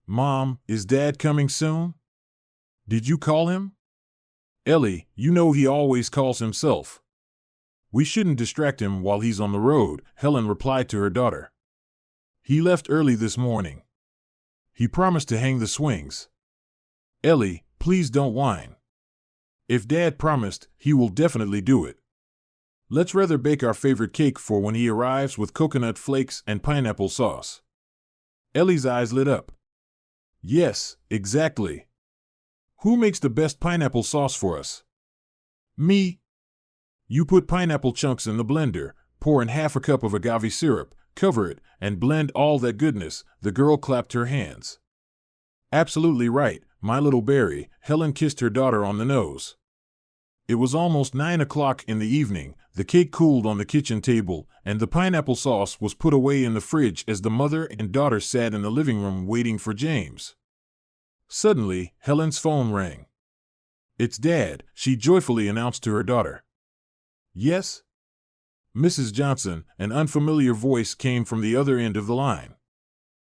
Mom, is Dad coming soon? Did you call him? Ellie, you know he always calls himself. We shouldn't distract him while he's on the road, Helen replied to her daughter. He left early this morning. He promised to hang the swings. Ellie, please don't whine. If Dad promised, he will definitely do it. Let's rather bake our favorite cake for when he arrives with coconut flakes and pineapple sauce. Ellie's eyes lit up. Yes, exactly. Who makes the best pineapple sauce for us? Me. You put pineapple chunks in the blender, pour in half a cup of agave syrup, cover it, and blend all that goodness. The girl clapped her hands. Absolutely right, my little berry, Helen kissed her daughter on the nose. It was almost 9 o'clock in the evening, the cake cooled on the kitchen table, and the pineapple sauce was put away in the fridge as the mother and daughter sat in the living room waiting for James. Suddenly, Helen's phone rang. It's Dad, she joyfully announced to her daughter. Yes? Mrs. Johnson, an unfamiliar voice came from the other end of the line.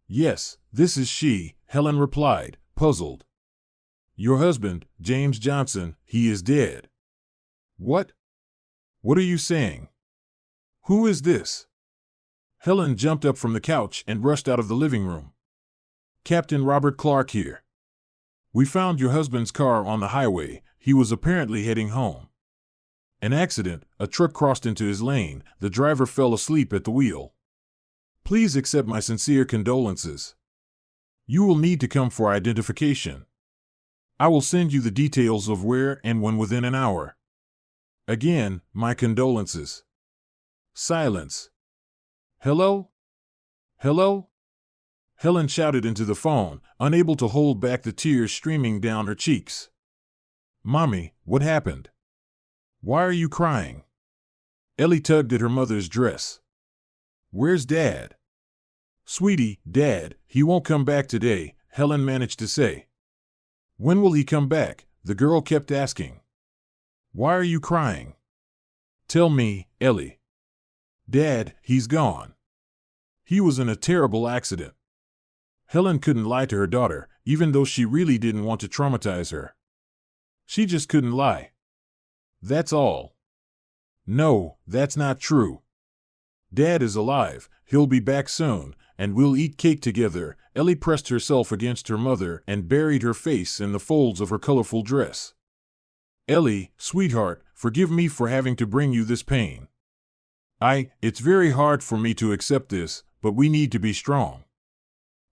Yes, this is she, Helen replied, puzzled. Your husband, James Johnson, he is dead. What? What are you saying? Who is this? Helen jumped up from the couch and rushed out of the living room. Captain Robert Clark here. We found your husband's car on the highway. He was apparently heading home. An accident, a truck crossed into his lane, the driver fell asleep at the wheel. Please accept my sincere condolences. You will need to come for identification. I will send you the details of where and when within an hour. Again, my condolences. Silence. Hello? Hello? Helen shouted into the phone, unable to hold back the tears streaming down her cheeks. Mommy, what happened? Why are you crying? Ellie tugged at her mother's dress. Where's Dad? Sweetie, Dad, he won't come back today, Helen managed to say. When will he come back? The girl kept asking. Why are you crying? Tell me, Ellie. Dad, he's gone. He was in a terrible accident. Helen couldn't lie to her daughter, even though she really didn't want to traumatize her. She just couldn't lie. That's all. No, that's not true. Dad is alive, he'll be back soon, and we'll eat cake together. Ellie pressed herself against her mother and buried her face in the folds of her colorful dress. Ellie, sweetheart, forgive me for having to bring you this pain. It's very hard for me to accept this, but we need to be strong.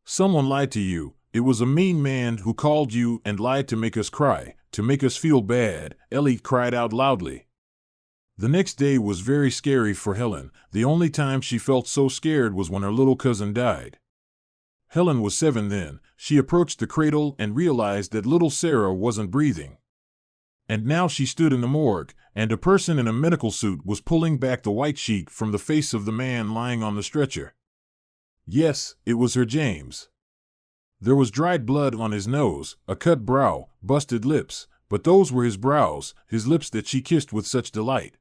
Someone lied to you. It was a mean man who called you and lied to make us cry, to make us feel bad, Ellie cried out loudly. The next day was very scary for Helen. The only time she felt so scared was when her little cousin died. Helen was 7 then. She approached the cradle and realized that little Sarah wasn't breathing. And now she stood in the morgue, and a person in a medical suit was pulling back the white sheet from the face of the man lying on the stretcher. Yes, it was her James. There was dried blood on his nose, a cut brow, busted lips, but those were his brows, his lips that she kissed with such delight.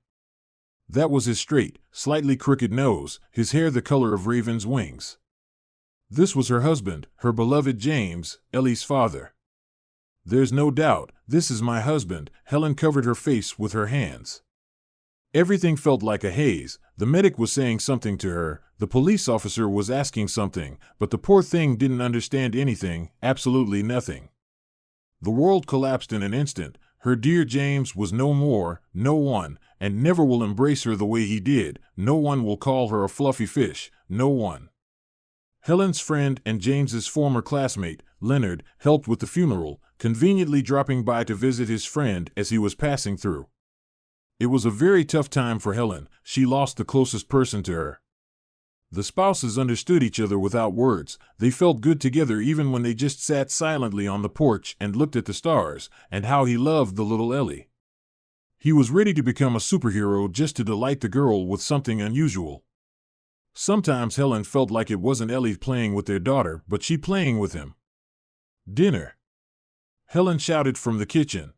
That was his straight, slightly crooked nose, his hair the color of raven's wings. This was her husband, her beloved James, Ellie's father. There's no doubt, this is my husband. Helen covered her face with her hands. Everything felt like a haze. The medic was saying something to her, the police officer was asking something, but the poor thing didn't understand anything, absolutely nothing. The world collapsed in an instant. Her dear James was no more, no one, and never will embrace her the way he did. No one will call her a fluffy fish, no one. Helen's friend and James's former classmate, Leonard, helped with the funeral, conveniently dropping by to visit his friend as he was passing through. It was a very tough time for Helen. She lost the closest person to her. The spouses understood each other without words. They felt good together even when they just sat silently on the porch and looked at the stars, and how he loved the little Ellie. He was ready to become a superhero just to delight the girl with something unusual. Sometimes Helen felt like it wasn't Ellie playing with their daughter, but she playing with him. Dinner. Helen shouted from the kitchen.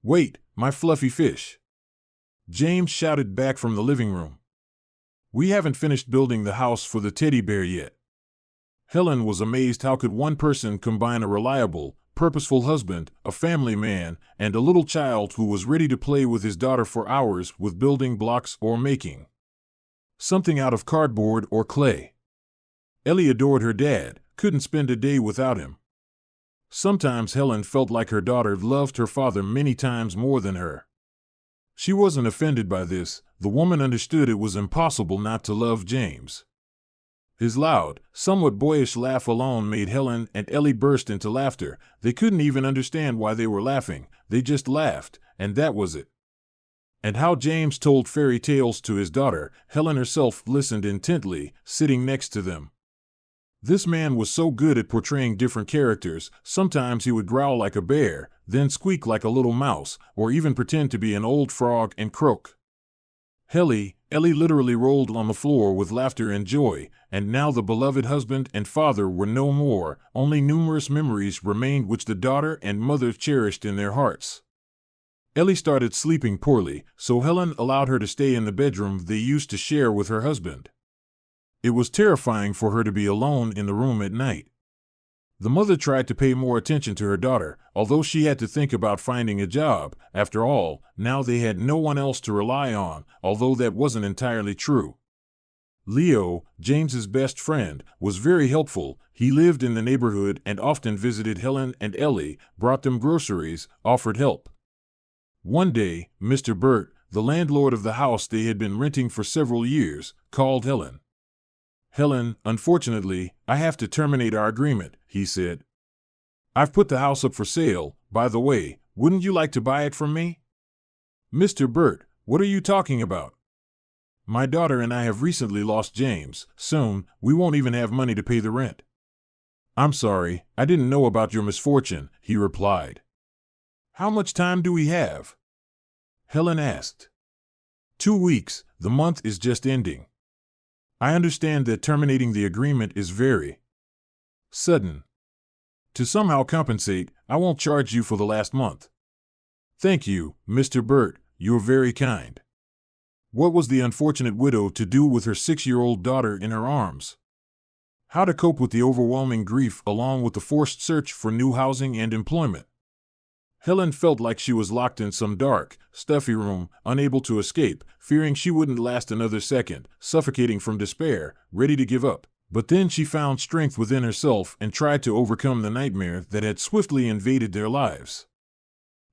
Wait, my fluffy fish. James shouted back from the living room. We haven't finished building the house for the teddy bear yet. Helen was amazed how could one person combine a reliable, purposeful husband, a family man, and a little child who was ready to play with his daughter for hours with building blocks or making something out of cardboard or clay. Ellie adored her dad, couldn't spend a day without him. Sometimes Helen felt like her daughter loved her father many times more than her. She wasn't offended by this. The woman understood it was impossible not to love James. His loud, somewhat boyish laugh alone made Helen and Ellie burst into laughter. They couldn't even understand why they were laughing. They just laughed, and that was it. And how James told fairy tales to his daughter, Helen herself listened intently, sitting next to them. This man was so good at portraying different characters. Sometimes he would growl like a bear, then squeak like a little mouse, or even pretend to be an old frog and croak. Ellie literally rolled on the floor with laughter and joy, and now the beloved husband and father were no more. Only numerous memories remained which the daughter and mother cherished in their hearts. Ellie started sleeping poorly, so Helen allowed her to stay in the bedroom they used to share with her husband. It was terrifying for her to be alone in the room at night. The mother tried to pay more attention to her daughter, although she had to think about finding a job. After all, now they had no one else to rely on, although that wasn't entirely true. Leo, James's best friend, was very helpful. He lived in the neighborhood and often visited Helen and Ellie, brought them groceries, offered help. One day, Mr. Burt, the landlord of the house they had been renting for several years, called Helen. "Helen, unfortunately, I have to terminate our agreement," he said. "I've put the house up for sale. By the way, wouldn't you like to buy it from me?" "Mr. Burt, what are you talking about? My daughter and I have recently lost James. Soon, we won't even have money to pay the rent." "I'm sorry, I didn't know about your misfortune," he replied. "How much time do we have?" Helen asked. 2 weeks, the month is just ending. I understand that terminating the agreement is very sudden. To somehow compensate, I won't charge you for the last month. Thank you, Mr. Burt, you're very kind. What was the unfortunate widow to do with her 6-year-old daughter in her arms? How to cope with the overwhelming grief along with the forced search for new housing and employment? Helen felt like she was locked in some dark, stuffy room, unable to escape, fearing she wouldn't last another second, suffocating from despair, ready to give up. But then she found strength within herself and tried to overcome the nightmare that had swiftly invaded their lives.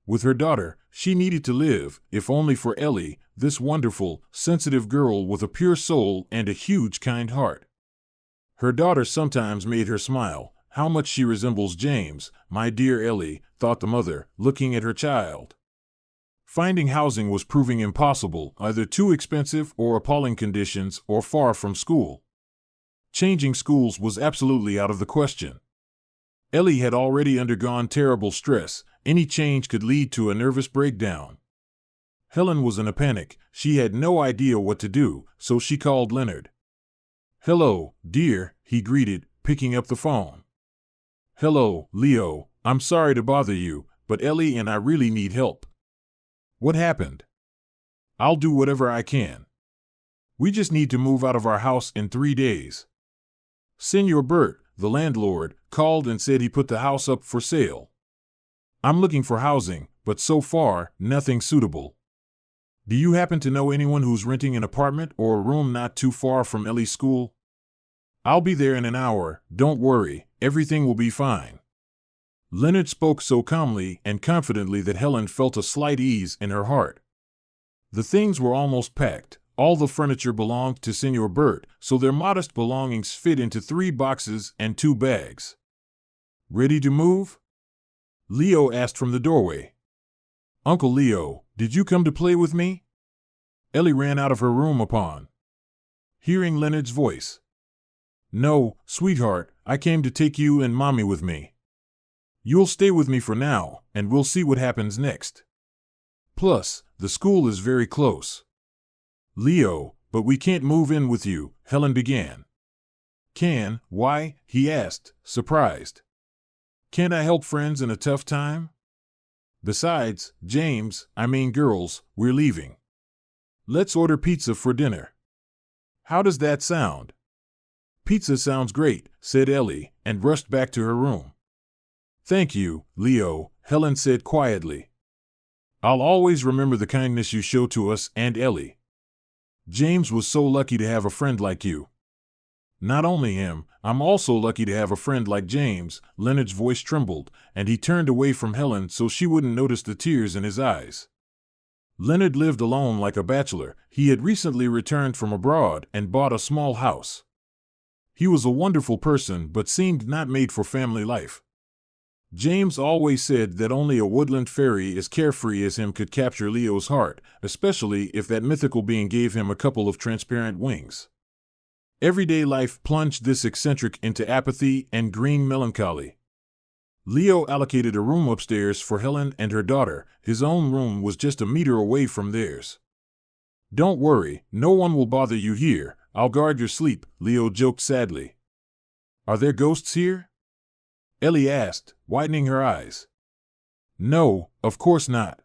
With her daughter, she needed to live, if only for Ellie, this wonderful, sensitive girl with a pure soul and a huge, kind heart. Her daughter sometimes made her smile. "How much she resembles James, my dear Ellie," thought the mother, looking at her child. Finding housing was proving impossible, either too expensive or appalling conditions or far from school. Changing schools was absolutely out of the question. Ellie had already undergone terrible stress. Any change could lead to a nervous breakdown. Helen was in a panic. She had no idea what to do, so she called Leonard. "Hello, dear," he greeted, picking up the phone. "Hello, Leo. I'm sorry to bother you, but Ellie and I really need help." "What happened?" "I'll do whatever I can. We just need to move out of our house in 3 days. Senor Burt, the landlord, called and said he put the house up for sale. I'm looking for housing, but so far, nothing suitable. Do you happen to know anyone who's renting an apartment or a room not too far from Ellie's school? I'll be there in an hour. Don't worry, everything will be fine." Leonard spoke so calmly and confidently that Helen felt a slight ease in her heart. The things were almost packed. All the furniture belonged to Senor Burt, so their modest belongings fit into 3 boxes and 2 bags. "Ready to move?" Leo asked from the doorway. "Uncle Leo, did you come to play with me?" Ellie ran out of her room upon hearing Leonard's voice. "No, sweetheart, I came to take you and Mommy with me. You'll stay with me for now, and we'll see what happens next. Plus, the school is very close." "Leo, but we can't move in with you," Helen began. "Can? Why?" he asked, surprised. "Can't I help friends in a tough time? Besides, girls, we're leaving. Let's order pizza for dinner. How does that sound?" Pizza sounds great, said Ellie, and rushed back to her room. Thank you, Leo, Helen said quietly. I'll always remember the kindness you show to us and Ellie. James was so lucky to have a friend like you. Not only him, I'm also lucky to have a friend like James. Leonard's voice trembled, and he turned away from Helen so she wouldn't notice the tears in his eyes. Leonard lived alone like a bachelor. He had recently returned from abroad and bought a small house. He was a wonderful person but seemed not made for family life. James always said that only a woodland fairy as carefree as him could capture Leo's heart, especially if that mythical being gave him a couple of transparent wings. Everyday life plunged this eccentric into apathy and green melancholy. Leo allocated a room upstairs for Helen and her daughter. His own room was just a meter away from theirs. Don't worry, no one will bother you here. I'll guard your sleep, Leo joked sadly. Are there ghosts here? Ellie asked, widening her eyes. No, of course not.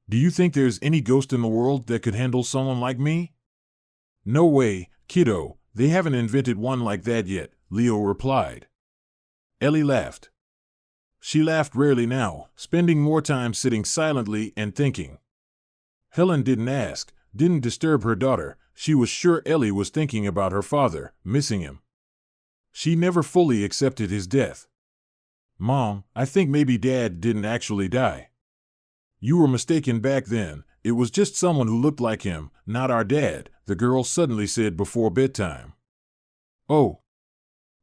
Do you think there's any ghost in the world that could handle someone like me? No way, kiddo, they haven't invented one like that yet, Leo replied. Ellie laughed. She laughed rarely now, spending more time sitting silently and thinking. Helen didn't ask, didn't disturb her daughter. She was sure Ellie was thinking about her father, missing him. She never fully accepted his death. Mom, I think maybe Dad didn't actually die. You were mistaken back then. It was just someone who looked like him, not our dad, the girl suddenly said before bedtime. Oh.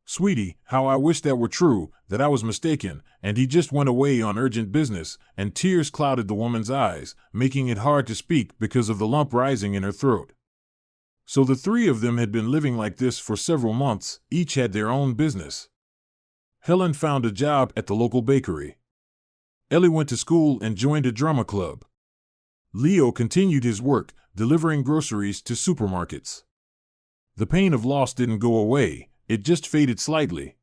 Sweetie, how I wish that were true, that I was mistaken, and he just went away on urgent business, and tears clouded the woman's eyes, making it hard to speak because of the lump rising in her throat. So the three of them had been living like this for several months, each had their own business. Helen found a job at the local bakery. Ellie went to school and joined a drama club. Leo continued his work, delivering groceries to supermarkets. The pain of loss didn't go away, it just faded slightly.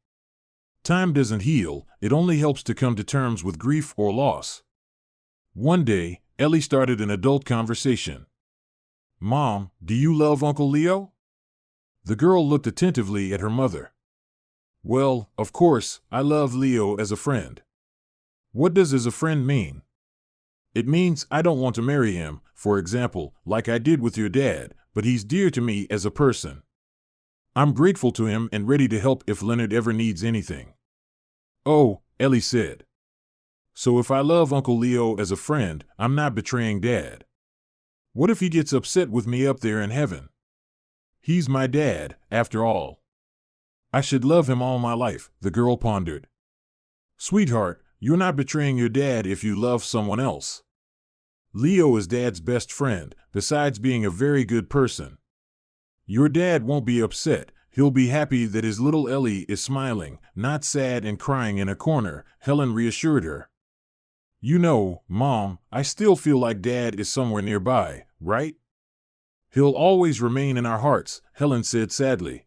Time doesn't heal, it only helps to come to terms with grief or loss. One day, Ellie started an adult conversation. Mom, do you love Uncle Leo? The girl looked attentively at her mother. Well, of course, I love Leo as a friend. What does as a friend mean? It means I don't want to marry him, for example, like I did with your dad, but he's dear to me as a person. I'm grateful to him and ready to help if Leonard ever needs anything. Oh, Ellie said. So if I love Uncle Leo as a friend, I'm not betraying Dad. What if he gets upset with me up there in heaven? He's my dad, after all. I should love him all my life, the girl pondered. Sweetheart, you're not betraying your dad if you love someone else. Leo is Dad's best friend, besides being a very good person. Your dad won't be upset. He'll be happy that his little Ellie is smiling, not sad and crying in a corner, Helen reassured her. You know, Mom, I still feel like Dad is somewhere nearby, right? He'll always remain in our hearts, Helen said sadly.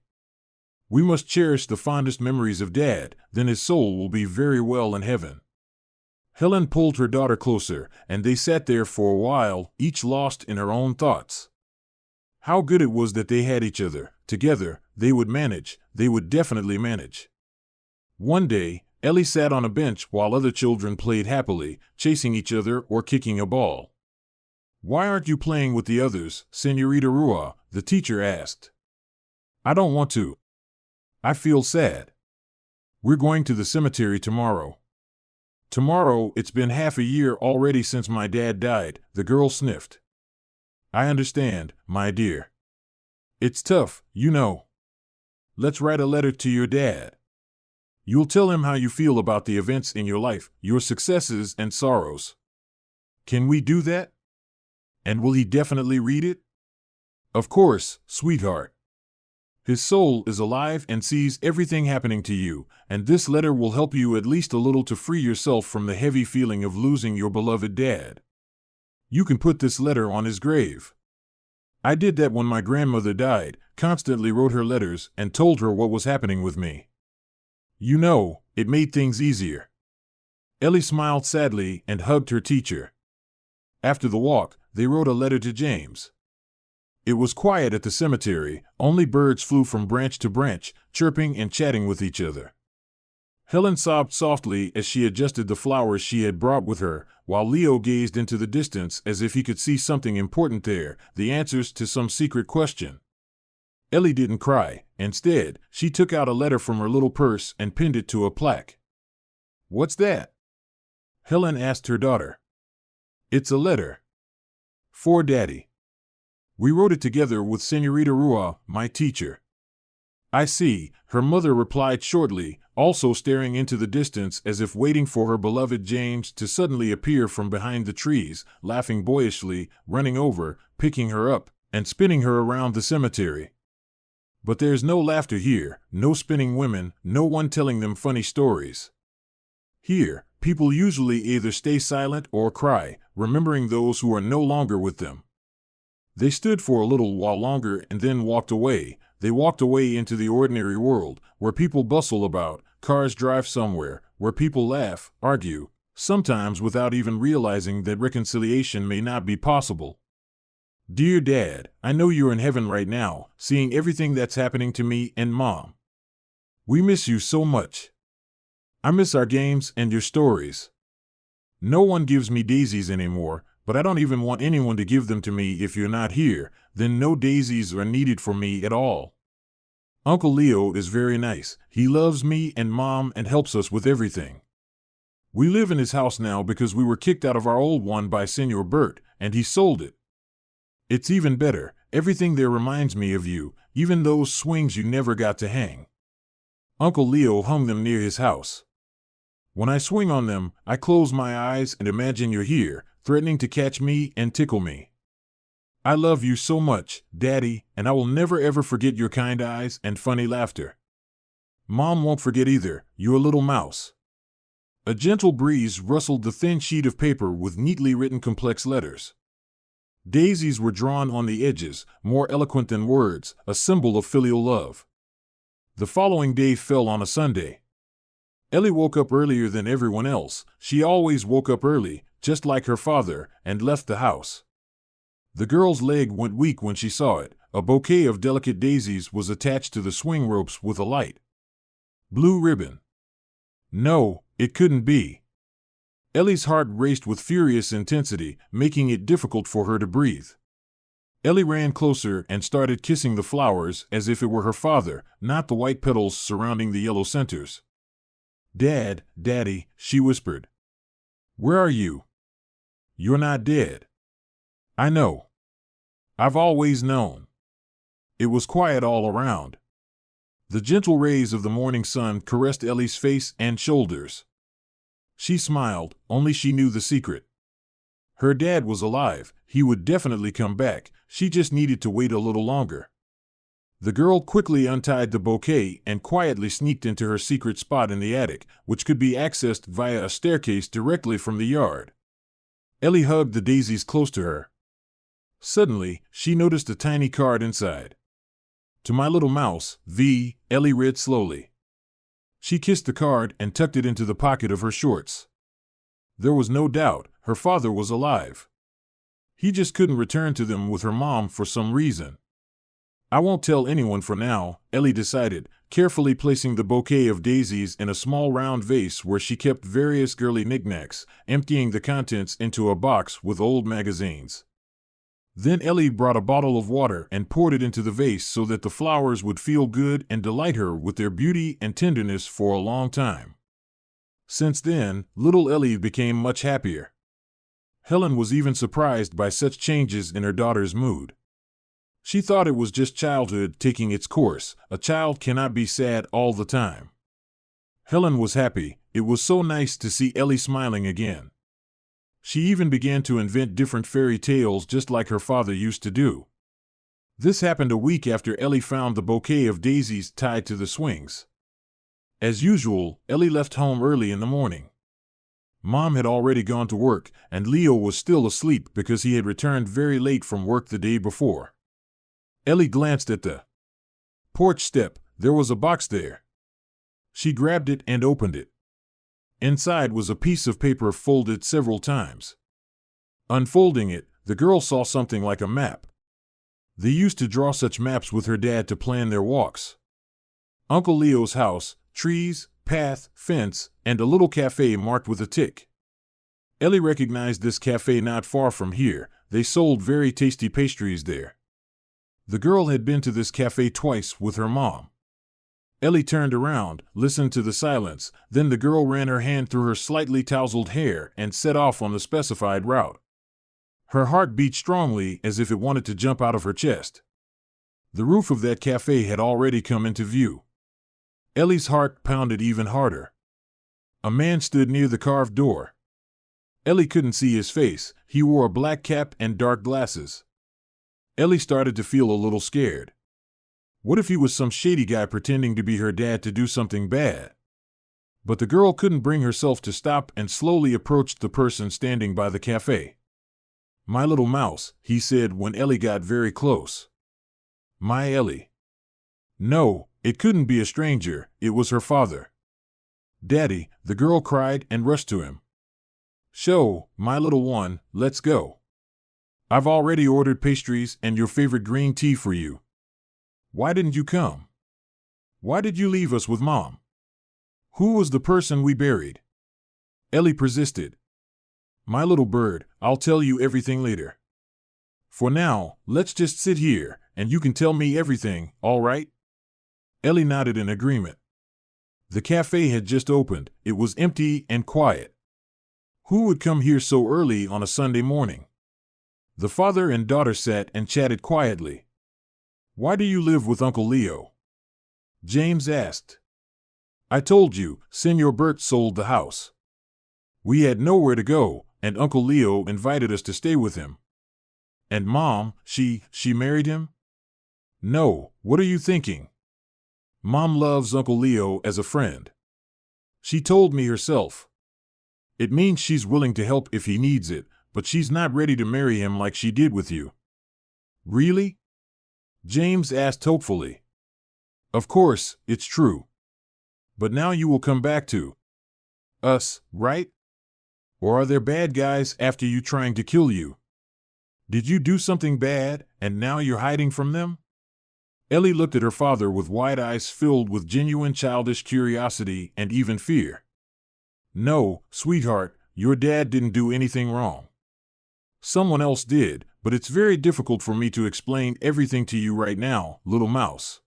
We must cherish the fondest memories of Dad, then his soul will be very well in heaven. Helen pulled her daughter closer, and they sat there for a while, each lost in her own thoughts. How good it was that they had each other. Together, they would manage, they would definitely manage. One day, Ellie sat on a bench while other children played happily, chasing each other or kicking a ball. Why aren't you playing with the others, Señorita Rua? The teacher asked. I don't want to. I feel sad. We're going to the cemetery tomorrow. Tomorrow, it's been half a year already since my dad died, the girl sniffed. I understand, my dear. It's tough, you know. Let's write a letter to your dad. You'll tell him how you feel about the events in your life, your successes and sorrows. Can we do that? And will he definitely read it? Of course, sweetheart. His soul is alive and sees everything happening to you, and this letter will help you at least a little to free yourself from the heavy feeling of losing your beloved dad. You can put this letter on his grave. I did that when my grandmother died, constantly wrote her letters and told her what was happening with me. You know, it made things easier. Ellie smiled sadly and hugged her teacher. After the walk, they wrote a letter to James. It was quiet at the cemetery. Only birds flew from branch to branch, chirping and chatting with each other. Helen sobbed softly as she adjusted the flowers she had brought with her, while Leo gazed into the distance as if he could see something important there, the answers to some secret question. Ellie didn't cry. Instead, she took out a letter from her little purse and pinned it to a plaque. "What's that?" Helen asked her daughter. "It's a letter. For Daddy. We wrote it together with Señorita Rua, my teacher." "I see," her mother replied shortly, also staring into the distance as if waiting for her beloved James to suddenly appear from behind the trees, laughing boyishly, running over, picking her up, and spinning her around the cemetery. But there's no laughter here, no spinning women, no one telling them funny stories. Here, people usually either stay silent or cry, remembering those who are no longer with them. They stood for a little while longer and then walked away. They walked away into the ordinary world, where people bustle about, cars drive somewhere, where people laugh, argue, sometimes without even realizing that reconciliation may not be possible. Dear Dad, I know you're in heaven right now, seeing everything that's happening to me and Mom. We miss you so much. I miss our games and your stories. No one gives me daisies anymore, but I don't even want anyone to give them to me if you're not here, then no daisies are needed for me at all. Uncle Leo is very nice. He loves me and Mom and helps us with everything. We live in his house now because we were kicked out of our old one by Senor Bert, and he sold it. It's even better. Everything there reminds me of you, even those swings you never got to hang. Uncle Leo hung them near his house. When I swing on them, I close my eyes and imagine you're here, threatening to catch me and tickle me. I love you so much, Daddy, and I will never ever forget your kind eyes and funny laughter. Mom won't forget either, you're a little mouse." A gentle breeze rustled the thin sheet of paper with neatly written complex letters. Daisies were drawn on the edges, more eloquent than words, a symbol of filial love. The following day fell on a Sunday. Ellie woke up earlier than everyone else. She always woke up early, just like her father, and left the house. The girl's leg went weak when she saw it. A bouquet of delicate daisies was attached to the swing ropes with a light blue ribbon. No, it couldn't be. Ellie's heart raced with furious intensity, making it difficult for her to breathe. Ellie ran closer and started kissing the flowers as if it were her father, not the white petals surrounding the yellow centers. "Dad, Daddy," she whispered. "Where are you? You're not dead." "I know. I've always known." It was quiet all around. The gentle rays of the morning sun caressed Ellie's face and shoulders. She smiled, only she knew the secret. Her dad was alive. He would definitely come back. She just needed to wait a little longer. The girl quickly untied the bouquet and quietly sneaked into her secret spot in the attic, which could be accessed via a staircase directly from the yard. Ellie hugged the daisies close to her. Suddenly, she noticed a tiny card inside. "To my little mouse, V," Ellie read slowly. She kissed the card and tucked it into the pocket of her shorts. There was no doubt, her father was alive. He just couldn't return to them with her mom for some reason. "I won't tell anyone for now," Ellie decided, carefully placing the bouquet of daisies in a small round vase where she kept various girly knickknacks, emptying the contents into a box with old magazines. Then Ellie brought a bottle of water and poured it into the vase so that the flowers would feel good and delight her with their beauty and tenderness for a long time. Since then, little Ellie became much happier. Helen was even surprised by such changes in her daughter's mood. She thought it was just childhood taking its course. A child cannot be sad all the time. Helen was happy. It was so nice to see Ellie smiling again. She even began to invent different fairy tales just like her father used to do. This happened a week after Ellie found the bouquet of daisies tied to the swings. As usual, Ellie left home early in the morning. Mom had already gone to work, and Leo was still asleep because he had returned very late from work the day before. Ellie glanced at the porch step. There was a box there. She grabbed it and opened it. Inside was a piece of paper folded several times. Unfolding it, the girl saw something like a map. They used to draw such maps with her dad to plan their walks. Uncle Leo's house, trees, path, fence, and a little cafe marked with a tick. Ellie recognized this cafe not far from here. They sold very tasty pastries there. The girl had been to this cafe twice with her mom. Ellie turned around, listened to the silence, then the girl ran her hand through her slightly tousled hair and set off on the specified route. Her heart beat strongly as if it wanted to jump out of her chest. The roof of that cafe had already come into view. Ellie's heart pounded even harder. A man stood near the carved door. Ellie couldn't see his face. He wore a black cap and dark glasses. Ellie started to feel a little scared. What if he was some shady guy pretending to be her dad to do something bad? But the girl couldn't bring herself to stop and slowly approached the person standing by the cafe. "My little mouse," he said when Ellie got very close. "My Ellie." No, it couldn't be a stranger, it was her father. "Daddy," the girl cried and rushed to him. "Show, my little one, let's go. I've already ordered pastries and your favorite green tea for you. Why didn't you come? Why did you leave us with Mom? Who was the person we buried?" Ellie persisted. "My little bird, I'll tell you everything later. For now, let's just sit here, and you can tell me everything, all right?" Ellie nodded in agreement. The cafe had just opened. It was empty and quiet. Who would come here so early on a Sunday morning? The father and daughter sat and chatted quietly. "Why do you live with Uncle Leo?" James asked. "I told you, Senor Bert sold the house. We had nowhere to go, and Uncle Leo invited us to stay with him." "And Mom, she married him?" "No, what are you thinking? Mom loves Uncle Leo as a friend. She told me herself. It means she's willing to help if he needs it, but she's not ready to marry him like she did with you." "Really?" James asked hopefully. "Of course, it's true. But now you will come back to us, right? Or are there bad guys after you trying to kill you? Did you do something bad, and now you're hiding from them?" Ellie looked at her father with wide eyes filled with genuine childish curiosity and even fear. "No, sweetheart, your dad didn't do anything wrong. Someone else did, but it's very difficult for me to explain everything to you right now, little mouse.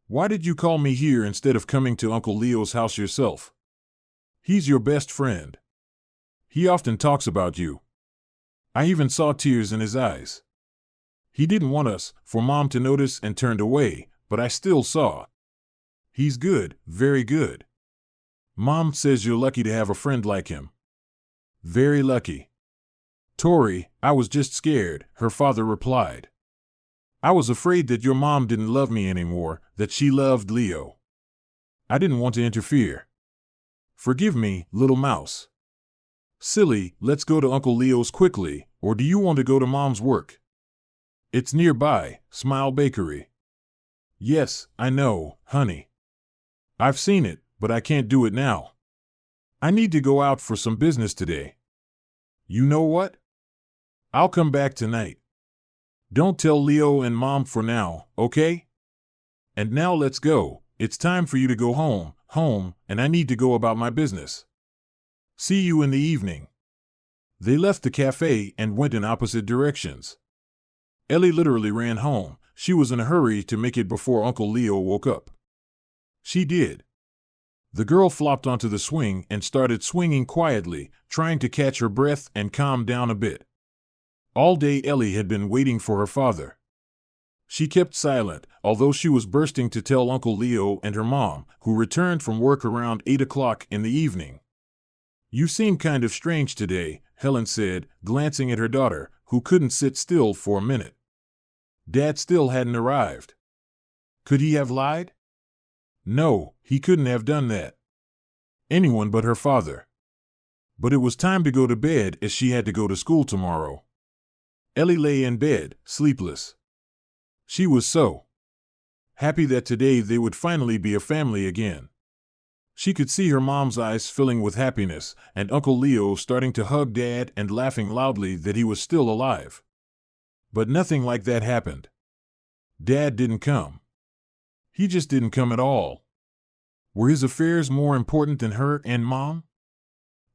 Why did you call me here instead of coming to Uncle Leo's house yourself? He's your best friend. He often talks about you. I even saw tears in his eyes. He didn't want us, for Mom to notice and turned away, but I still saw. He's good, very good. Mom says you're lucky to have a friend like him. Very lucky." "Tori, I was just scared," her father replied. "I was afraid that your mom didn't love me anymore, that she loved Leo. I didn't want to interfere. Forgive me, little mouse." "Silly, let's go to Uncle Leo's quickly, or do you want to go to Mom's work?" "It's nearby, Smile Bakery." "Yes, I know, honey. I've seen it, but I can't do it now. I need to go out for some business today. You know what? I'll come back tonight. Don't tell Leo and Mom for now, okay? And now let's go. It's time for you to go home, and I need to go about my business. See you in the evening." They left the cafe and went in opposite directions. Ellie literally ran home. She was in a hurry to make it before Uncle Leo woke up. She did. The girl flopped onto the swing and started swinging quietly, trying to catch her breath and calm down a bit. All day Ellie had been waiting for her father. She kept silent, although she was bursting to tell Uncle Leo and her mom, who returned from work around 8 o'clock in the evening. "You seem kind of strange today," Helen said, glancing at her daughter, who couldn't sit still for a minute. Dad still hadn't arrived. Could he have lied? No, he couldn't have done that. Anyone but her father. But it was time to go to bed as she had to go to school tomorrow. Ellie lay in bed, sleepless. She was so happy that today they would finally be a family again. She could see her mom's eyes filling with happiness, and Uncle Leo starting to hug Dad and laughing loudly that he was still alive. But nothing like that happened. Dad didn't come. He just didn't come at all. Were his affairs more important than her and Mom?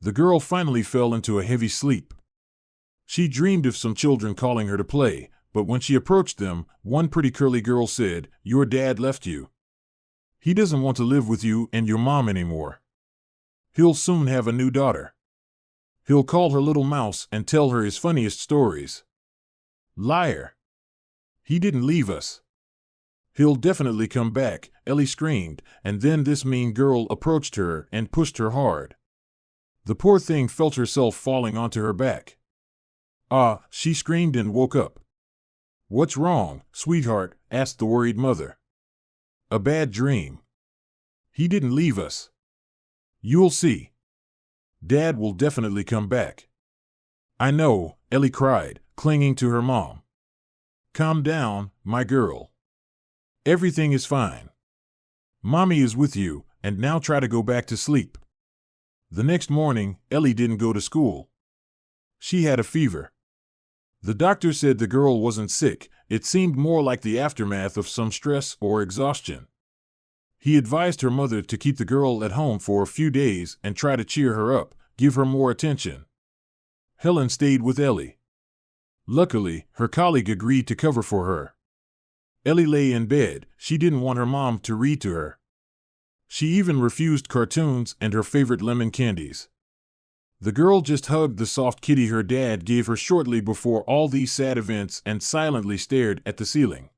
The girl finally fell into a heavy sleep. She dreamed of some children calling her to play, but when she approached them, one pretty curly girl said, "Your dad left you. He doesn't want to live with you and your mom anymore. He'll soon have a new daughter. He'll call her Little Mouse and tell her his funniest stories." Liar. He didn't leave us. He'll definitely come back, Ellie screamed, and then this mean girl approached her and pushed her hard. The poor thing felt herself falling onto her back. "Ah," she screamed and woke up. "What's wrong, sweetheart?" asked the worried mother. "A bad dream. He didn't leave us. You'll see. Dad will definitely come back." "I know," Ellie cried, clinging to her mom. "Calm down, my girl. Everything is fine. Mommy is with you, and now try to go back to sleep." The next morning, Ellie didn't go to school. She had a fever. The doctor said the girl wasn't sick, it seemed more like the aftermath of some stress or exhaustion. He advised her mother to keep the girl at home for a few days and try to cheer her up, give her more attention. Helen stayed with Ellie. Luckily, her colleague agreed to cover for her. Ellie lay in bed. She didn't want her mom to read to her. She even refused cartoons and her favorite lemon candies. The girl just hugged the soft kitty her dad gave her shortly before all these sad events and silently stared at the ceiling.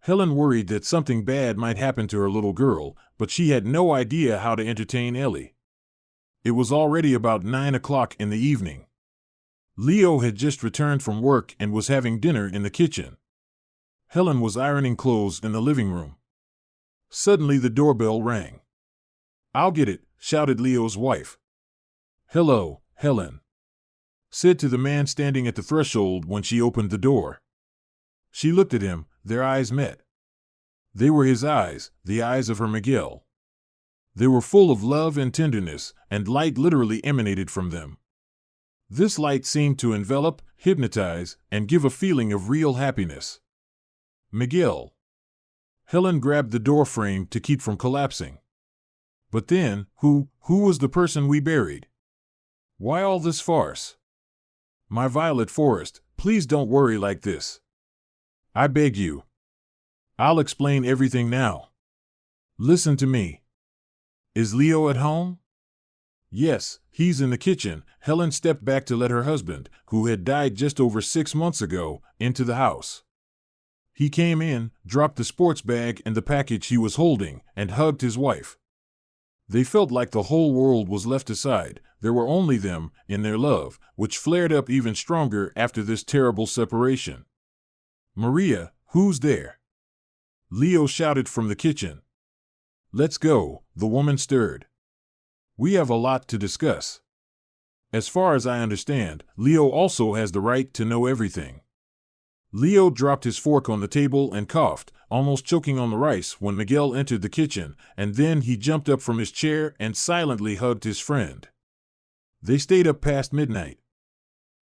Helen worried that something bad might happen to her little girl, but she had no idea how to entertain Ellie. It was already about 9 o'clock in the evening. Leo had just returned from work and was having dinner in the kitchen. Helen was ironing clothes in the living room. Suddenly the doorbell rang. "I'll get it," shouted Leo's wife. "Hello, Helen," said to the man standing at the threshold when she opened the door. She looked at him, their eyes met. They were his eyes, the eyes of her Miguel. They were full of love and tenderness, and light literally emanated from them. This light seemed to envelop, hypnotize, and give a feeling of real happiness. Miguel. Helen grabbed the door frame to keep from collapsing. But then, who was the person we buried? Why all this farce? My Violet Forrest, please don't worry like this. I beg you. I'll explain everything now. Listen to me. Is Leo at home? Yes, he's in the kitchen. Helen stepped back to let her husband, who had died just over 6 months ago, into the house. He came in, dropped the sports bag and the package he was holding, and hugged his wife. They felt like the whole world was left aside. There were only them, in their love, which flared up even stronger after this terrible separation. "Maria, who's there?" Leo shouted from the kitchen. "Let's go," the woman stirred. "We have a lot to discuss. As far as I understand, Leo also has the right to know everything." Leo dropped his fork on the table and coughed, almost choking on the rice when Miguel entered the kitchen, and then he jumped up from his chair and silently hugged his friend. They stayed up past midnight.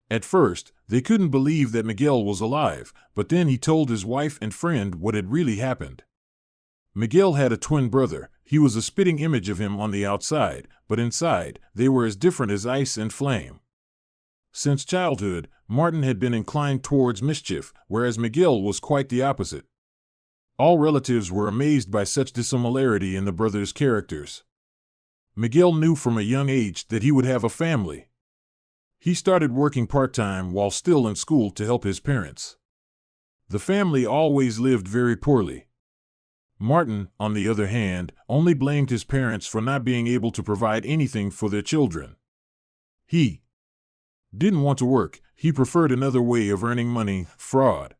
At first, they couldn't believe that Miguel was alive, but then he told his wife and friend what had really happened. Miguel had a twin brother. He was a spitting image of him on the outside, but inside, they were as different as ice and flame. Since childhood, Martin had been inclined towards mischief, whereas Miguel was quite the opposite. All relatives were amazed by such dissimilarity in the brothers' characters. Miguel knew from a young age that he would have a family. He started working part-time while still in school to help his parents. The family always lived very poorly. Martin, on the other hand, only blamed his parents for not being able to provide anything for their children. He didn't want to work. He preferred another way of earning money, fraud.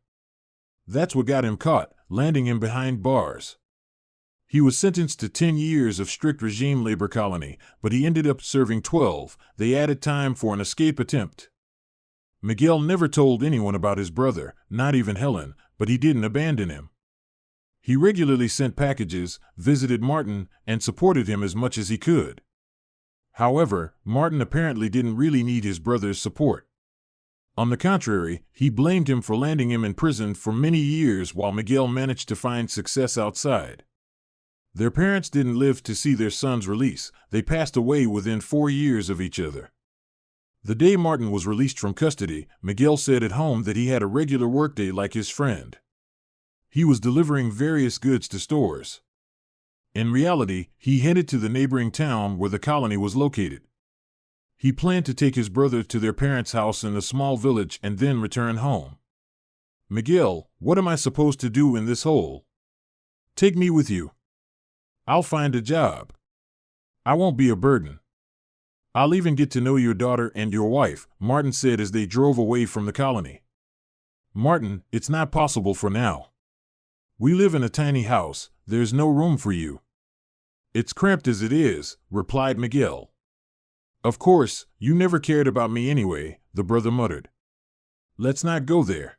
That's what got him caught, landing him behind bars. He was sentenced to 10 years of strict regime labor colony, but he ended up serving 12. They added time for an escape attempt. Miguel never told anyone about his brother, not even Helen, but he didn't abandon him. He regularly sent packages, visited Martin, and supported him as much as he could. However, Martin apparently didn't really need his brother's support. On the contrary, he blamed him for landing him in prison for many years while Miguel managed to find success outside. Their parents didn't live to see their son's release. They passed away within 4 years of each other. The day Martin was released from custody, Miguel said at home that he had a regular workday like his friend. He was delivering various goods to stores. In reality, he headed to the neighboring town where the colony was located. He planned to take his brother to their parents' house in a small village and then return home. "Miguel, what am I supposed to do in this hole? Take me with you. I'll find a job. I won't be a burden. I'll even get to know your daughter and your wife," Martin said as they drove away from the colony. "Martin, it's not possible for now. We live in a tiny house. There's no room for you." "It's cramped as it is," replied Miguel. "Of course, you never cared about me anyway," the brother muttered. "Let's not go there.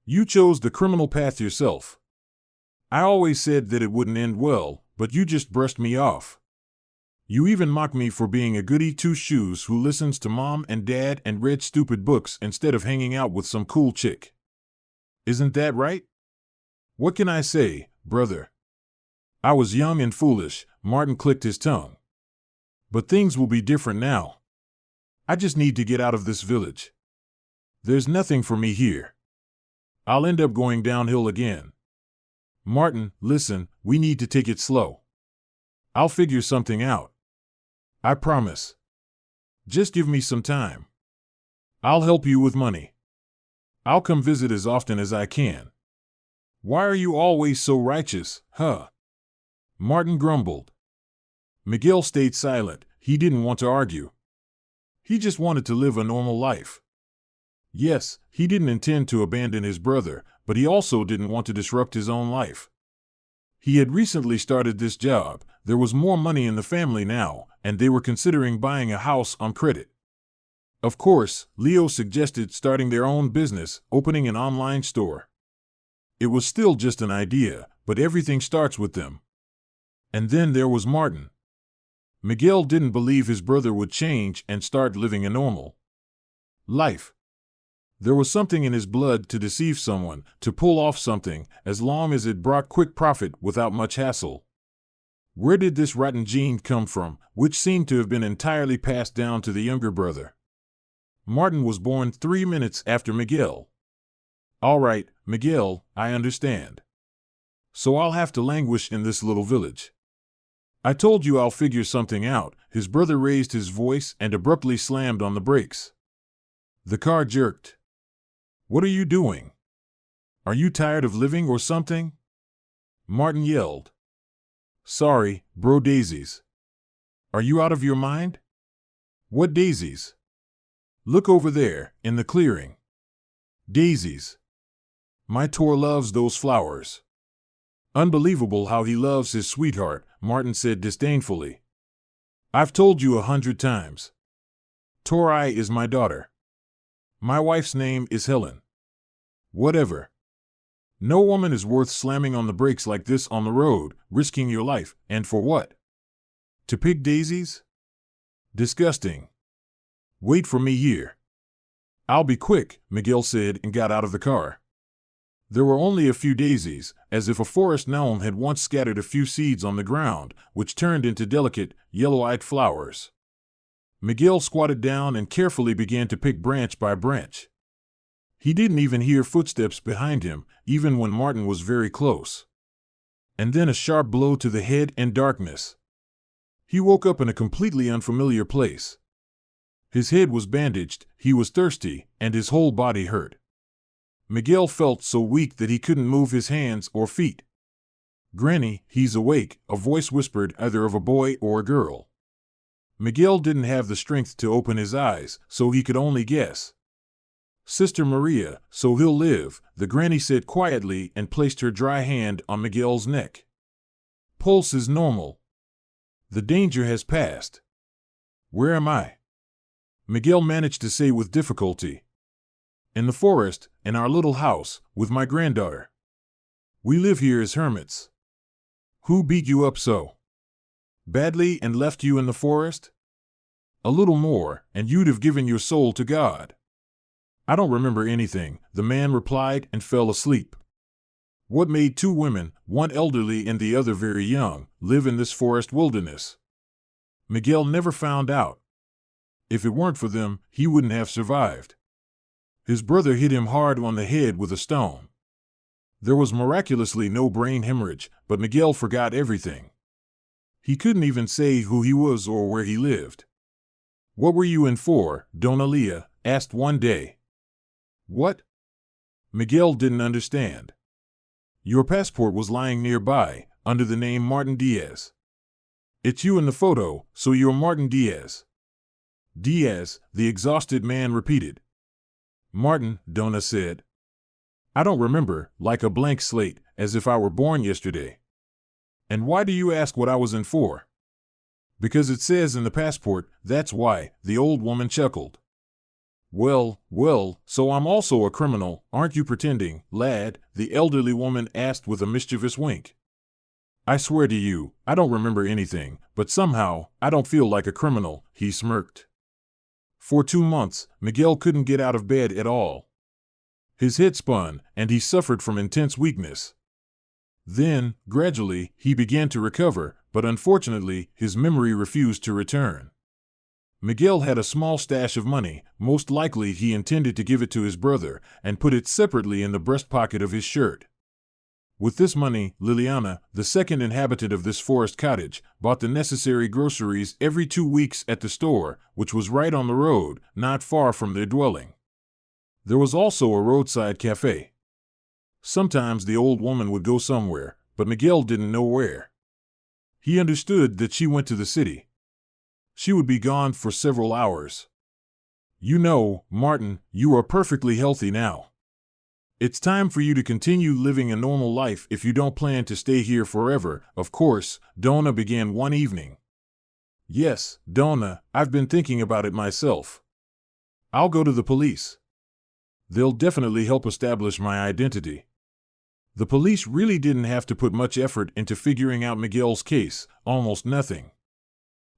You chose the criminal path yourself. I always said that it wouldn't end well, but you just brushed me off. You even mocked me for being a goody two-shoes who listens to mom and dad and read stupid books instead of hanging out with some cool chick. Isn't that right? What can I say, brother? I was young and foolish," Martin clicked his tongue. "But things will be different now. I just need to get out of this village. There's nothing for me here. I'll end up going downhill again. Martin, listen, we need to take it slow. I'll figure something out. I promise. Just give me some time. I'll help you with money. I'll come visit as often as I can." "Why are you always so righteous, huh?" Martin grumbled. Miguel stayed silent. He didn't want to argue. He just wanted to live a normal life. Yes, he didn't intend to abandon his brother, but he also didn't want to disrupt his own life. He had recently started this job, there was more money in the family now, and they were considering buying a house on credit. Of course, Leo suggested starting their own business, opening an online store. It was still just an idea, but everything starts with them. And then there was Martin. Miguel didn't believe his brother would change and start living a normal life. There was something in his blood to deceive someone, to pull off something, as long as it brought quick profit without much hassle. Where did this rotten gene come from, which seemed to have been entirely passed down to the younger brother? Martin was born 3 minutes after Miguel. "All right, Miguel, I understand. So I'll have to languish in this little village. I told you I'll figure something out." His brother raised his voice and abruptly slammed on the brakes. The car jerked. "What are you doing? Are you tired of living or something?" Martin yelled. "Sorry, bro, daisies. Are you out of your mind?" "What daisies?" "Look over there, in the clearing. Daisies. My Tor loves those flowers." "Unbelievable how he loves his sweetheart," Martin said disdainfully. "I've told you 100 times. Torai is my daughter. My wife's name is Helen. Whatever. No woman is worth slamming on the brakes like this on the road, risking your life, and for what? To pick daisies? Disgusting. Wait for me here." "I'll be quick," Miguel said and got out of the car. There were only a few daisies, as if a forest gnome had once scattered a few seeds on the ground, which turned into delicate, yellow-eyed flowers. Miguel squatted down and carefully began to pick branch by branch. He didn't even hear footsteps behind him, even when Martin was very close. And then a sharp blow to the head and darkness. He woke up in a completely unfamiliar place. His head was bandaged, he was thirsty, and his whole body hurt. Miguel felt so weak that he couldn't move his hands or feet. "Granny, he's awake," a voice whispered, either of a boy or a girl. Miguel didn't have the strength to open his eyes, so he could only guess. "Sister Maria, so he'll live," the granny said quietly and placed her dry hand on Miguel's neck. "Pulse is normal. The danger has passed. Where am I?" Miguel managed to say with difficulty. "In the forest, in our little house, with my granddaughter. We live here as hermits." "Who beat you up so badly and left you in the forest?" "A little more, and you'd have given your soul to God." I don't remember anything, the man replied and fell asleep. What made two women, one elderly and the other very young, live in this forest wilderness? Miguel never found out. If it weren't for them, he wouldn't have survived. His brother hit him hard on the head with a stone. There was miraculously no brain hemorrhage, but Miguel forgot everything. He couldn't even say who he was or where he lived. What were you in for? Dona Leah asked one day. What? Miguel didn't understand. Your passport was lying nearby, under the name Martin Diaz. It's you in the photo, so you're Martin Diaz. Diaz, the exhausted man repeated. Martin, Dona said. I don't remember, like a blank slate, as if I were born yesterday. And why do you ask what I was in for? Because it says in the passport, that's why, the old woman chuckled. Well, so I'm also a criminal, aren't you pretending, lad? The elderly woman asked with a mischievous wink. I swear to you, I don't remember anything, but somehow, I don't feel like a criminal, he smirked. For 2 months, Miguel couldn't get out of bed at all. His head spun, and he suffered from intense weakness. Then, gradually, he began to recover, but unfortunately, his memory refused to return. Miguel had a small stash of money, most likely he intended to give it to his brother, and put it separately in the breast pocket of his shirt. With this money, Liliana, the second inhabitant of this forest cottage, bought the necessary groceries every 2 weeks at the store, which was right on the road, not far from their dwelling. There was also a roadside cafe. Sometimes the old woman would go somewhere, but Miguel didn't know where. He understood that she went to the city. She would be gone for several hours. You know, Martin, you are perfectly healthy now. It's time for you to continue living a normal life if you don't plan to stay here forever, of course, Dona began one evening. Yes, Dona, I've been thinking about it myself. I'll go to the police. They'll definitely help establish my identity. The police really didn't have to put much effort into figuring out Miguel's case, almost nothing.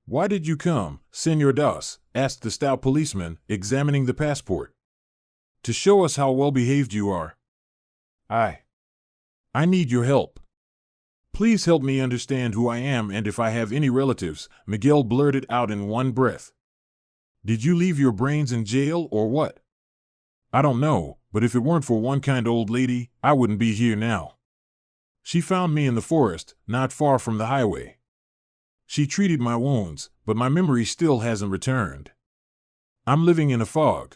Why did you come, Señor Das? Asked the stout policeman, examining the passport. To show us how well behaved you are. I need your help. Please help me understand who I am and if I have any relatives, Miguel blurted out in one breath. Did you leave your brains in jail or what? I don't know, but if it weren't for one kind old lady, I wouldn't be here now. She found me in the forest, not far from the highway. She treated my wounds, but my memory still hasn't returned. I'm living in a fog.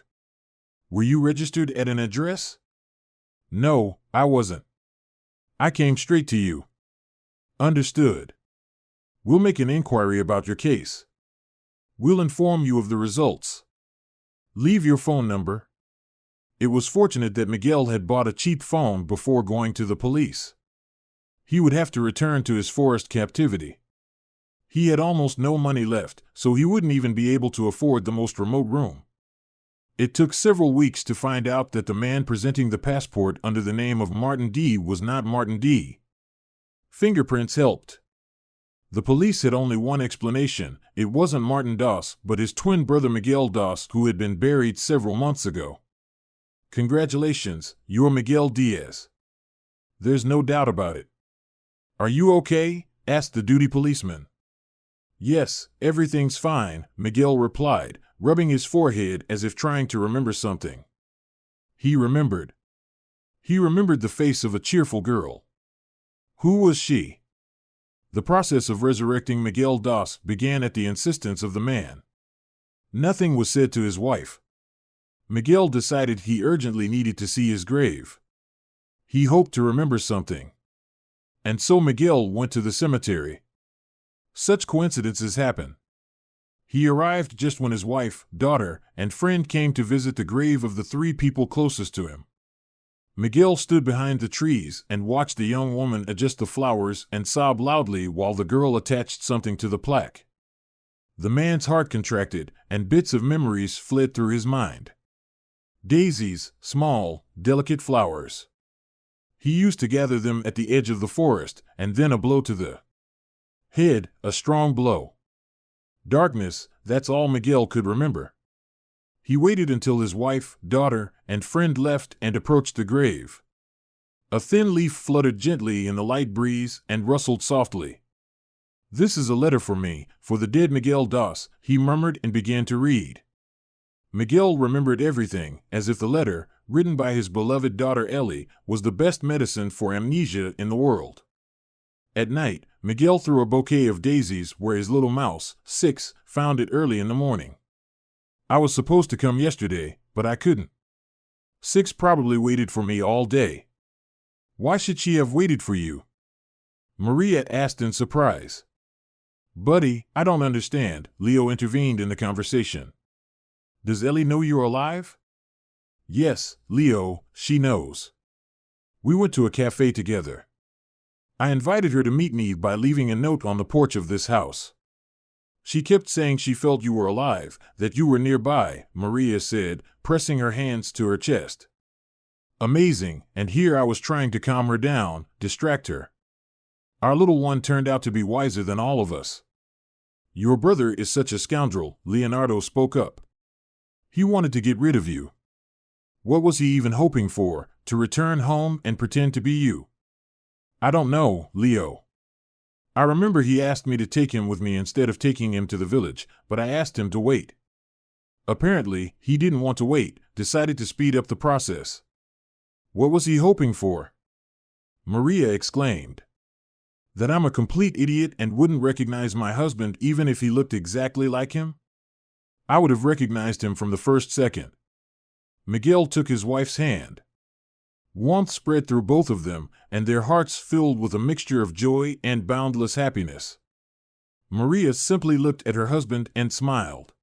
Were you registered at an address? No, I wasn't. I came straight to you. Understood. We'll make an inquiry about your case. We'll inform you of the results. Leave your phone number. It was fortunate that Miguel had bought a cheap phone before going to the police. He would have to return to his forest captivity. He had almost no money left, so he wouldn't even be able to afford the most remote room. It took several weeks to find out that the man presenting the passport under the name of Martin D. was not Martin D. Fingerprints helped. The police had only one explanation. It wasn't Martin Das, but his twin brother Miguel Das, who had been buried several months ago. Congratulations, you're Miguel Diaz. There's no doubt about it. Are you okay? Asked the duty policeman. Yes, everything's fine, Miguel replied, rubbing his forehead as if trying to remember something. He remembered. He remembered the face of a cheerful girl. Who was she? The process of resurrecting Miguel Das began at the insistence of the man. Nothing was said to his wife. Miguel decided he urgently needed to see his grave. He hoped to remember something. And so Miguel went to the cemetery. Such coincidences happen. He arrived just when his wife, daughter, and friend came to visit the grave of the 3 people closest to him. Miguel stood behind the trees and watched the young woman adjust the flowers and sob loudly while the girl attached something to the plaque. The man's heart contracted, and bits of memories fled through his mind. Daisies, small, delicate flowers. He used to gather them at the edge of the forest, and then a blow to the head, a strong blow. Darkness, that's all Miguel could remember. He waited until his wife, daughter, and friend left and approached the grave. A thin leaf fluttered gently in the light breeze and rustled softly. "This is a letter for me, for the dead Miguel Das," he murmured and began to read. Miguel remembered everything, as if the letter, written by his beloved daughter Ellie, was the best medicine for amnesia in the world. At night, Miguel threw a bouquet of daisies where his little mouse, 6, found it early in the morning. "I was supposed to come yesterday, but I couldn't. 6 probably waited for me all day." "Why should she have waited for you?" Maria asked in surprise. "Buddy, I don't understand," Leo intervened in the conversation. "Does Ellie know you're alive?" "Yes, Leo, she knows. We went to a cafe together. I invited her to meet me by leaving a note on the porch of this house. She kept saying she felt you were alive, that you were nearby," Maria said, pressing her hands to her chest. "Amazing, and here I was trying to calm her down, distract her. Our little one turned out to be wiser than all of us." "Your brother is such a scoundrel," Leonardo spoke up. "He wanted to get rid of you. What was he even hoping for, to return home and pretend to be you?" "I don't know, Leo. I remember he asked me to take him with me instead of taking him to the village, but I asked him to wait. Apparently, he didn't want to wait, decided to speed up the process." "What was he hoping for?" Maria exclaimed. "That I'm a complete idiot and wouldn't recognize my husband even if he looked exactly like him? I would have recognized him from the first second." Miguel took his wife's hand. Warmth spread through both of them, and their hearts filled with a mixture of joy and boundless happiness. Maria simply looked at her husband and smiled.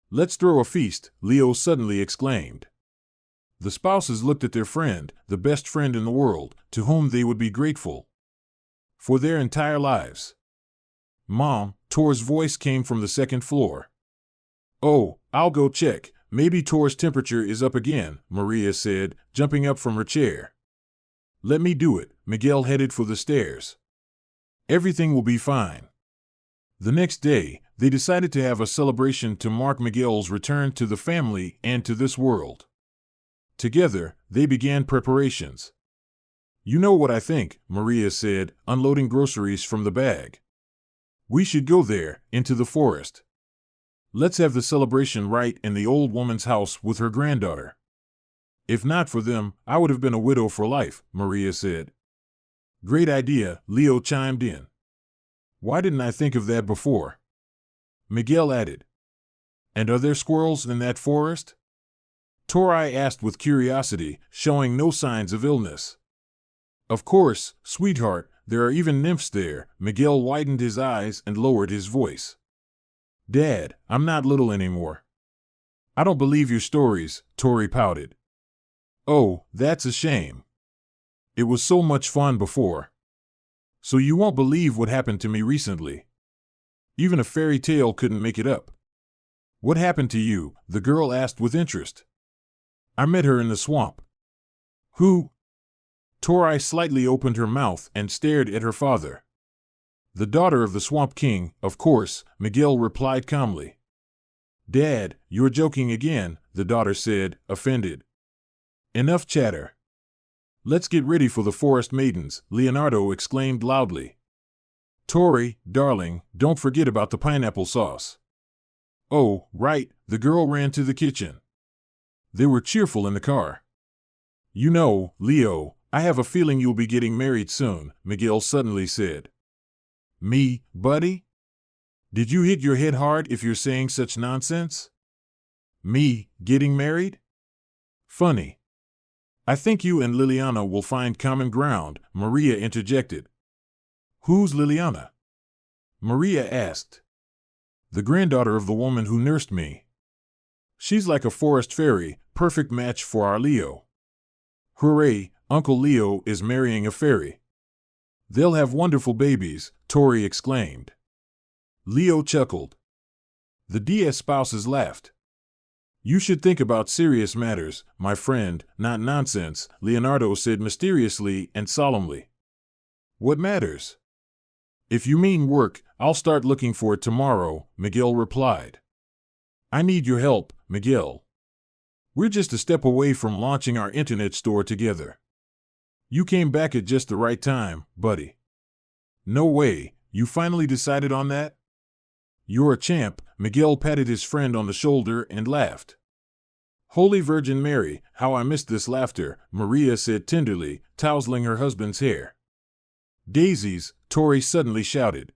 "Let's throw a feast," Leo suddenly exclaimed. The spouses looked at their friend, the best friend in the world, to whom they would be grateful for their entire lives. "Mom," Tor's voice came from the second floor. "Oh, I'll go check. Maybe Tor's temperature is up again," Maria said, jumping up from her chair. "Let me do it." Miguel headed for the stairs. "Everything will be fine." The next day, they decided to have a celebration to mark Miguel's return to the family and to this world. Together, they began preparations. "You know what I think," Maria said, unloading groceries from the bag. "We should go there, into the forest. Let's have the celebration right in the old woman's house with her granddaughter." "If not for them, I would have been a widow for life," Maria said. "Great idea," Leo chimed in. "Why didn't I think of that before?" Miguel added. "And are there squirrels in that forest?" Tori asked with curiosity, showing no signs of illness. "Of course, sweetheart, there are even nymphs there." Miguel widened his eyes and lowered his voice. "Dad, I'm not little anymore." "I don't believe your stories," Tori pouted. "Oh, that's a shame. It was so much fun before. So you won't believe what happened to me recently. Even a fairy tale couldn't make it up." "What happened to you?" the girl asked with interest. "I met her in the swamp." "Who?" Tori slightly opened her mouth and stared at her father. "The daughter of the Swamp King, of course," Miguel replied calmly. "Dad, you're joking again," the daughter said, offended. "Enough chatter. Let's get ready for the forest maidens," Leonardo exclaimed loudly. "Tori, darling, don't forget about the pineapple sauce." "Oh, right," the girl ran to the kitchen. They were cheerful in the car. "You know, Leo, I have a feeling you'll be getting married soon," Miguel suddenly said. "Me, buddy? Did you hit your head hard if you're saying such nonsense? Me, getting married? Funny. I think you and Liliana will find common ground," Maria interjected. "Who's Liliana?" Maria asked. "The granddaughter of the woman who nursed me. She's like a forest fairy, perfect match for our Leo." "Hooray, Uncle Leo is marrying a fairy. They'll have wonderful babies," Tori exclaimed. Leo chuckled. The Diaz spouses laughed. "You should think about serious matters, my friend, not nonsense," Leonardo said mysteriously and solemnly. "What matters?" "If you mean work, I'll start looking for it tomorrow," Miguel replied. I need your help, Miguel. We're just a step away from launching our internet store together. You came back at just the right time, buddy. No way, you finally decided on that? You're a champ, Miguel patted his friend on the shoulder and laughed. Holy Virgin Mary, how I missed this laughter, Maria said tenderly, tousling her husband's hair. Daisies, Tori suddenly shouted.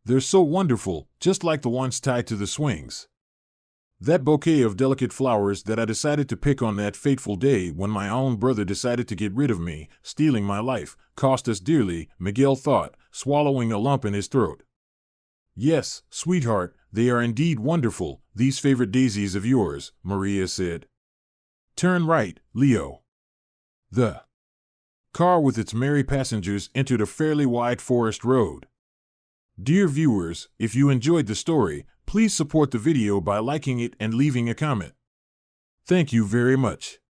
They're so wonderful, just like the ones tied to the swings. That bouquet of delicate flowers that I decided to pick on that fateful day when my own brother decided to get rid of me, stealing my life, cost us dearly, Miguel thought, swallowing a lump in his throat. Yes, sweetheart, they are indeed wonderful, these favorite daisies of yours, Maria said. Turn right, Leo. The car with its merry passengers entered a fairly wide forest road. Dear viewers, if you enjoyed the story, please support the video by liking it and leaving a comment. Thank you very much.